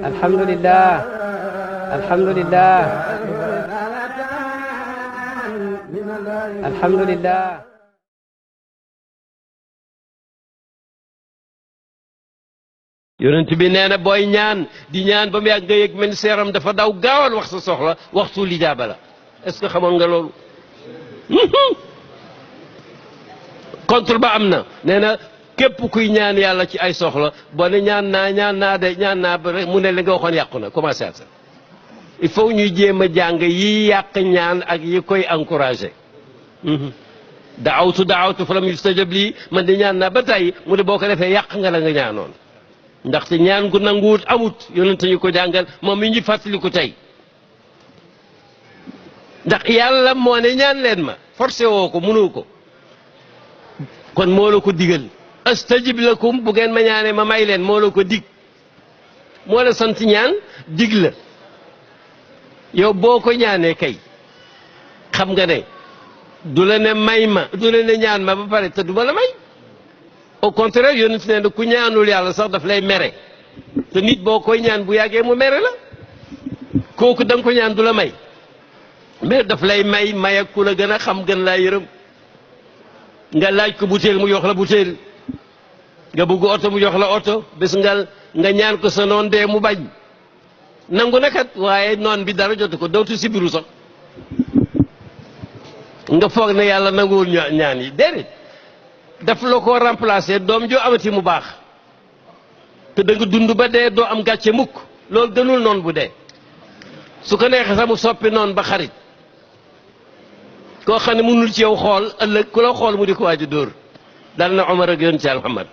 alhamdulillah alhamdulillah alhamdulillah yonent bi nee na booy ñaan di ñaan ba mu yàgg nga yëg men seeram dafa daw gaawal wax sa soxla waxtu lijaaba la est-ce que xamoon nga loolu contre ba am na nee na képp kuy ñaan yàlla ci ay soxla boo ne ñaan naa ba rek mu ne li nga waxoon yàqu na commencé at il faut ñuy jéem a jàng yi yàq ñaan ak yi koy encouragé daawtu fa lam yustajab lii man di ñaan naa ba tey mu ne boo ko defee yàq nga la nga ñaanoon ndaxte ñaan gu nanguwut amut yonent ñu ko jàngal moom mi ñu fàttali ko tey ndax yàlla moo ne ñaan leen ma forcé woo ko mënu ko kon moo la ko digal astajib lakum bu ngeen ma ñaanee ma may leen moo la ko dig moo la sant ñaan dig la yow boo ko ñaanee kay xam nga ne du la ne may ma du la ne ñaan ma ba pare te du ma la may au contraire yonent nee na ku ñaanul yàlla sax daf lay mere te nit boo koy ñaan bu yàggee mu mere la kooku da nga ko ñaan du la may mais daf lay may ak ku la gën a xam gën laa yërëm nga laaj ko butéel mu jox la butéel nga bëgg oto mu jox la oto bés nga ñaan ko sa noon dee mu bañ nangu na kat waaye noon bi dara jotu ko dootu sibiru sax nga foog ne yàlla nanguwul ñaan yi déedéet daf la ko remplacer doom joo amati mu baax te da nga dund ba dee doo am gàcce mukk loolu gënul noon bu dee su ko neexee sax mu soppi noon ba xarit koo xam ne mënul ci yow xool ëllëg ku la xool mu di ko waaju dóor dal na Omar ak yonent Yàlla Muhammad